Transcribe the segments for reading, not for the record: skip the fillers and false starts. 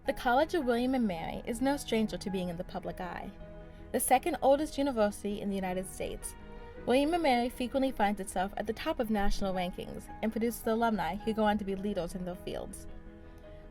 The College of William and Mary is no stranger to being in the public eye. The second oldest university in the United States, William and Mary frequently finds itself at the top of national rankings and produces alumni who go on to be leaders in their fields.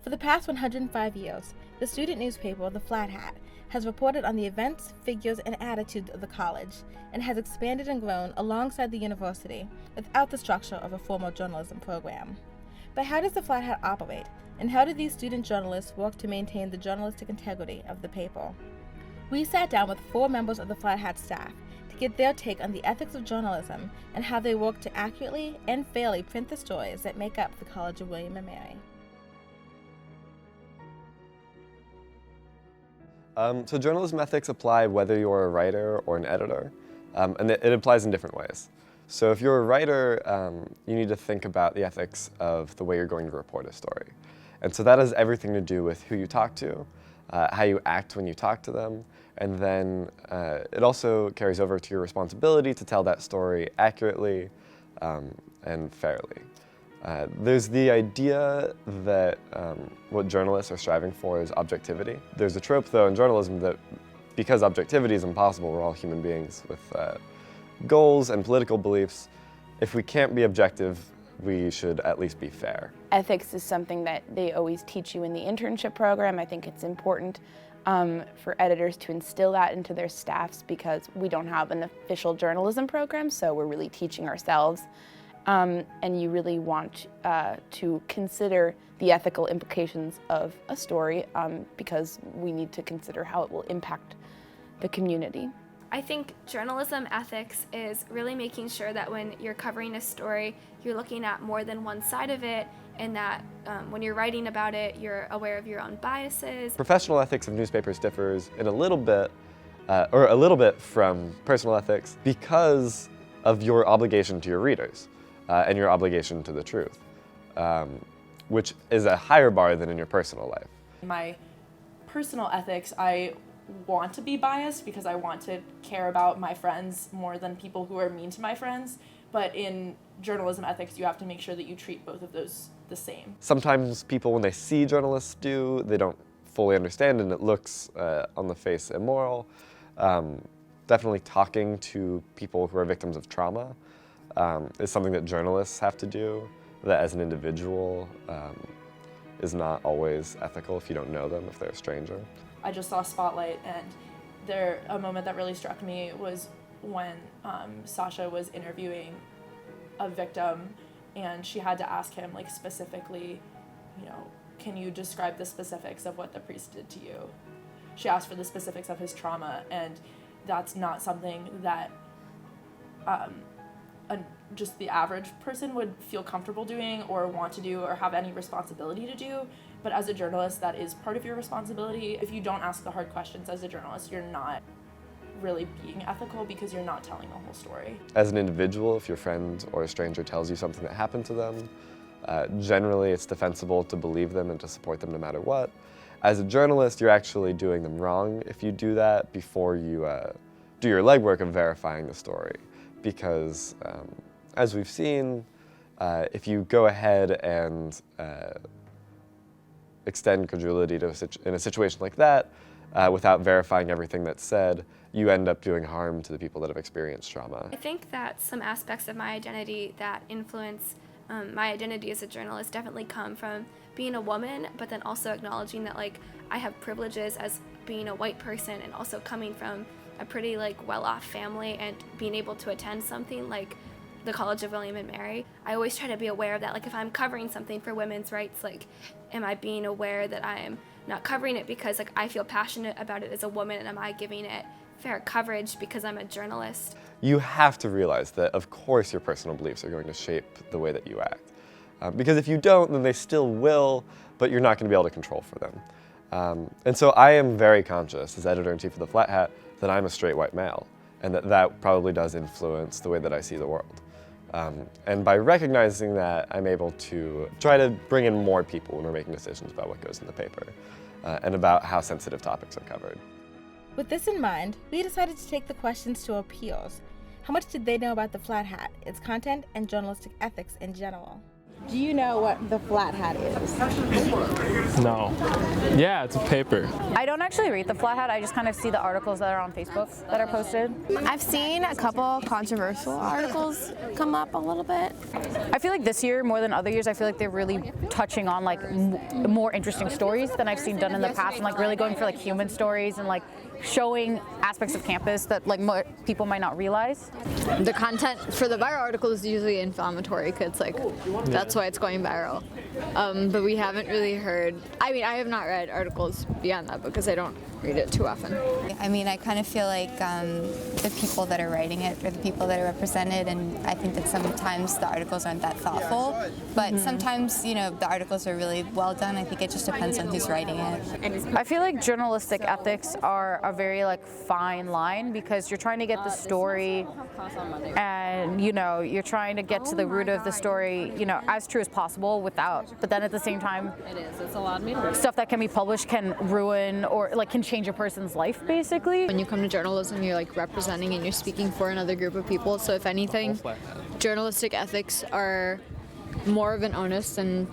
For the past 105 years, the student newspaper, The Flat Hat, has reported on the events, figures, and attitudes of the college, and has expanded and grown alongside the university without the structure of a formal journalism program. But how does The Flat Hat operate, and how do these student journalists work to maintain the journalistic integrity of the paper? We sat down with 4 members of the Flat Hat staff to get their take on the ethics of journalism and how they work to accurately and fairly print the stories that make up the College of William and Mary. So journalism ethics apply whether you're a writer or an editor, and it applies in different ways. So if you're a writer, you need to think about the ethics of the way you're going to report a story. And so that has everything to do with who you talk to, how you act when you talk to them, and then it also carries over to your responsibility to tell that story accurately and fairly. There's the idea that what journalists are striving for is objectivity. There's a trope, though, in journalism that because objectivity is impossible, we're all human beings with goals and political beliefs. If we can't be objective, we should at least be fair. Ethics is something that they always teach you in the internship program. I think it's important for editors to instill that into their staffs because we don't have an official journalism program, so we're really teaching ourselves. And you really want to consider the ethical implications of a story because we need to consider how it will impact the community. I think journalism ethics is really making sure that when you're covering a story, you're looking at more than one side of it, and that when you're writing about it, you're aware of your own biases. Professional ethics of newspapers differs in a little bit from personal ethics because of your obligation to your readers and your obligation to the truth, which is a higher bar than in your personal life. My personal ethics, I want to be biased because I want to care about my friends more than people who are mean to my friends. But in journalism ethics, you have to make sure that you treat both of those the same. Sometimes people, when they see journalists they don't fully understand, and it looks on the face immoral. Definitely talking to people who are victims of trauma is something that journalists have to do, that as an individual is not always ethical if you don't know them, if they're a stranger. I just saw Spotlight, and a moment that really struck me was when Sasha was interviewing a victim, and she had to ask him, like, specifically, can you describe the specifics of what the priest did to you? She asked for the specifics of his trauma, and that's not something that just the average person would feel comfortable doing or want to do or have any responsibility to do. But as a journalist, that is part of your responsibility. If you don't ask the hard questions as a journalist, you're not really being ethical because you're not telling the whole story. As an individual, if your friend or a stranger tells you something that happened to them, generally it's defensible to believe them and to support them no matter what. As a journalist, you're actually doing them wrong if you do that before you do your legwork of verifying the story. Because as we've seen, if you go ahead and extend credulity in a situation like that without verifying everything that's said, you end up doing harm to the people that have experienced trauma. I think that some aspects of my identity that influence my identity as a journalist definitely come from being a woman, but then also acknowledging that I have privileges as being a white person and also coming from a pretty well-off family and being able to attend something like the College of William and Mary. I always try to be aware of that. If I'm covering something for women's rights, am I being aware that I am not covering it because I feel passionate about it as a woman, and am I giving it fair coverage because I'm a journalist? You have to realize that, of course, your personal beliefs are going to shape the way that you act. Because if you don't, then they still will, but you're not going to be able to control for them. And so I am very conscious, as editor-in-chief of The Flat Hat, that I'm a straight white male, and that probably does influence the way that I see the world. And by recognizing that, I'm able to try to bring in more people when we're making decisions about what goes in the paper and about how sensitive topics are covered. With this in mind, we decided to take the questions to our peers. How much did they know about The Flat Hat, its content, and journalistic ethics in general? Do you know what the flat hat is? No. Yeah, it's a paper. I don't actually read the Flat Hat. I just kind of see the articles that are on Facebook that are posted. I've seen a couple controversial articles come up a little bit. I feel like this year, more than other years, I feel like they're really touching on like more interesting stories than I've seen done in the past, and like really going for like human stories and like showing aspects of campus that like more people might not realize. The content for the viral article is usually inflammatory because like that's why it's going viral. But we haven't really heard, I mean, I have not read articles beyond that because I don't read it too often. I mean, I kind of feel like the people that are writing it are the people that are represented, and I think that sometimes the articles aren't that thoughtful, but sometimes, you know, the articles are really well done. I think it just depends on who's writing it. I feel like journalistic ethics are a very like fine line because you're trying to get the story and, you know, you're trying to get to the root of the story, you know, as true as possible but then at the same time, It's a lot of media. stuff that can be published can ruin or like can change a person's life basically. When you come to journalism, you're like representing and you're speaking for another group of people. So if anything, journalistic ethics are more of an onus than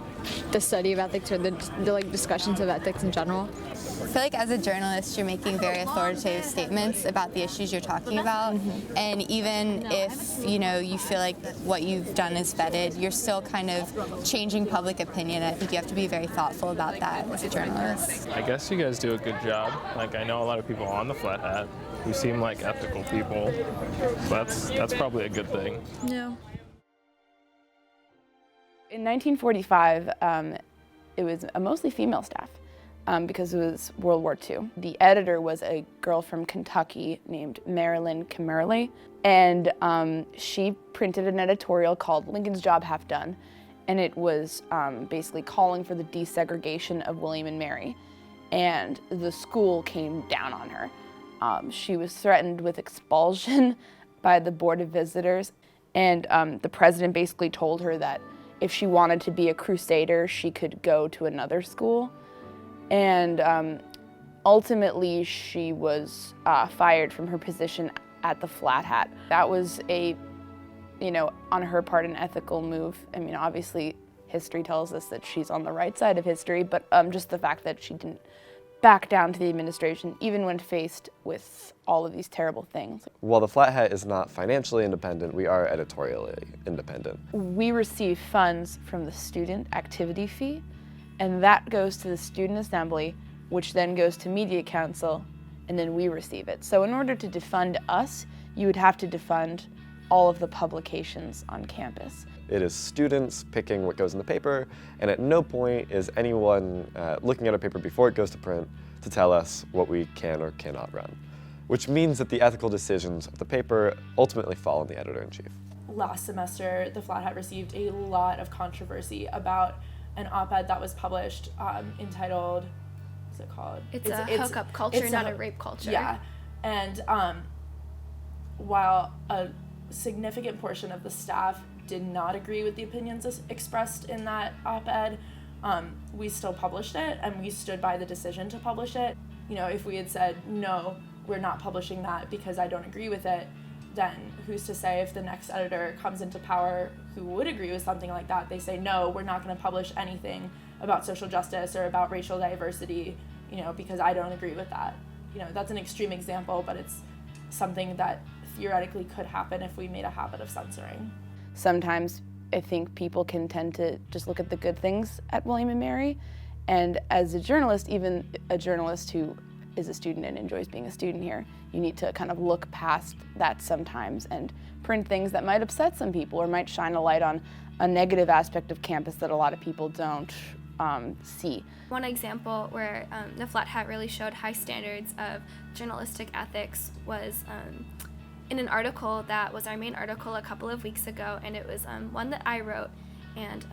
the study of ethics or the like discussions of ethics in general. I feel like as a journalist, you're making very authoritative statements about the issues you're talking about, and even if, you know, you feel like what you've done is vetted, you're still kind of changing public opinion. I think you have to be very thoughtful about that as a journalist. I guess you guys do a good job. Like, I know a lot of people on the Flat Hat who seem like ethical people. That's probably a good thing. Yeah. In 1945, it was a mostly female staff because it was World War II. The editor was a girl from Kentucky named Marilyn Kimmerly, and she printed an editorial called Lincoln's Job Half Done, and it was basically calling for the desegregation of William and Mary, and the school came down on her. She was threatened with expulsion by the Board of Visitors, and the president basically told her that if she wanted to be a crusader, she could go to another school. And ultimately, she was fired from her position at the Flat Hat. That was a, you know, on her part, an ethical move. I mean, obviously, history tells us that she's on the right side of history, but just the fact that she didn't back down to the administration, even when faced with all of these terrible things. While the Flat Hat is not financially independent, we are editorially independent. We receive funds from the student activity fee, and that goes to the student assembly, which then goes to media council, and then we receive it. So in order to defund us, you would have to defund all of the publications on campus. It is students picking what goes in the paper, and at no point is anyone looking at a paper before it goes to print to tell us what we can or cannot run, which means that the ethical decisions of the paper ultimately fall on the editor-in-chief. Last semester, the Flat Hat received a lot of controversy about an op-ed that was published entitled, what's it called? It's a hookup culture, not a rape culture. Yeah, and while a significant portion of the staff did not agree with the opinions expressed in that op-ed, we still published it, and we stood by the decision to publish it. You know, if we had said, no, we're not publishing that because I don't agree with it, then who's to say if the next editor comes into power who would agree with something like that, they say, no, we're not going to publish anything about social justice or about racial diversity, you know, because I don't agree with that. You know, that's an extreme example, but it's something that theoretically could happen if we made a habit of censoring. Sometimes I think people can tend to just look at the good things at William and Mary, and as a journalist, even a journalist who is a student and enjoys being a student here, you need to kind of look past that sometimes and print things that might upset some people or might shine a light on a negative aspect of campus that a lot of people don't see. One example where the Flat Hat really showed high standards of journalistic ethics was in an article that was our main article a couple of weeks ago, and it was one that I wrote, and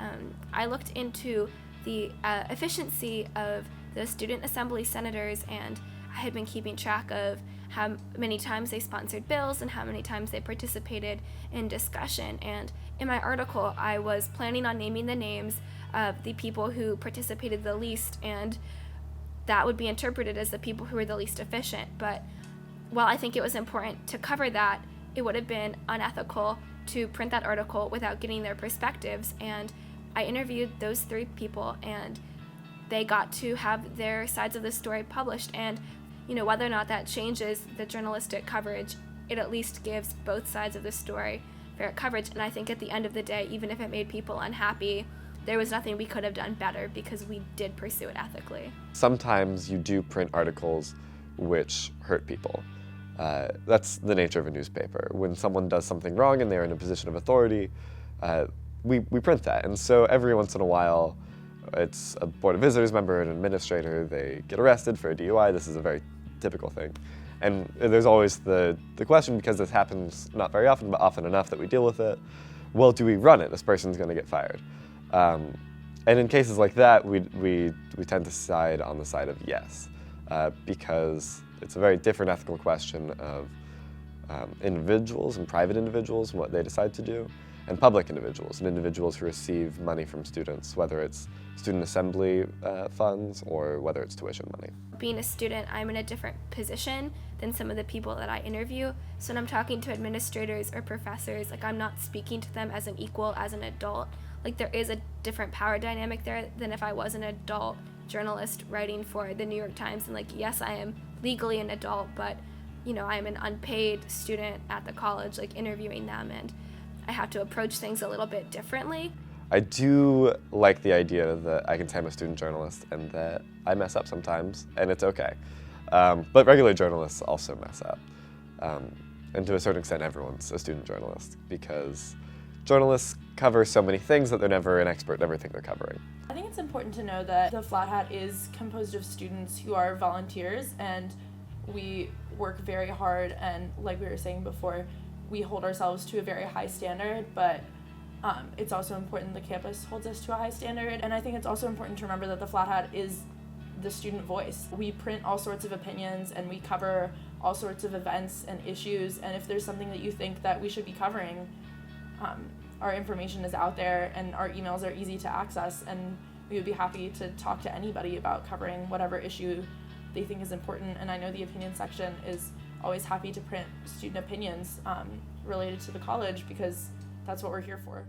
I looked into the efficiency of the student assembly senators, and I had been keeping track of how many times they sponsored bills and how many times they participated in discussion. And in my article, I was planning on naming the names of the people who participated the least, and that would be interpreted as the people who were the least efficient. But while I think it was important to cover that, it would have been unethical to print that article without getting their perspectives. And I interviewed those 3 people, and they got to have their sides of the story published. And whether or not that changes the journalistic coverage, it at least gives both sides of the story fair coverage. And I think at the end of the day, even if it made people unhappy, there was nothing we could have done better because we did pursue it ethically. Sometimes you do print articles which hurt people. That's the nature of a newspaper. When someone does something wrong and they're in a position of authority, we print that. And so every once in a while, it's a Board of Visitors member, an administrator, they get arrested for a DUI. This is a very typical thing. And there's always the question, because this happens not very often, but often enough that we deal with it, well, do we run it? This person's going to get fired. And in cases like that, we tend to side on the side of yes, because it's a very different ethical question of individuals and private individuals and what they decide to do, and public individuals and individuals who receive money from students, whether it's student assembly funds or whether it's tuition money. Being a student, I'm in a different position than some of the people that I interview. So when I'm talking to administrators or professors, I'm not speaking to them as an equal, as an adult. There is a different power dynamic there than if I was an adult journalist writing for the New York Times. And yes, I am legally an adult, but I'm an unpaid student at the college, interviewing them, and I have to approach things a little bit differently. I do like the idea that I can say I'm a student journalist and that I mess up sometimes, and it's okay. But regular journalists also mess up. And to a certain extent, everyone's a student journalist, because journalists cover so many things that they're never an expert in everything they're covering. I think it's important to know that the Flat Hat is composed of students who are volunteers, and we work very hard, and like we were saying before, we hold ourselves to a very high standard, but it's also important the campus holds us to a high standard. And I think it's also important to remember that the Flat Hat is the student voice. We print all sorts of opinions, and we cover all sorts of events and issues, and if there's something that you think that we should be covering, our information is out there and our emails are easy to access, and we would be happy to talk to anybody about covering whatever issue they think is important. And I know the opinion section is always happy to print student opinions related to the college, because that's what we're here for.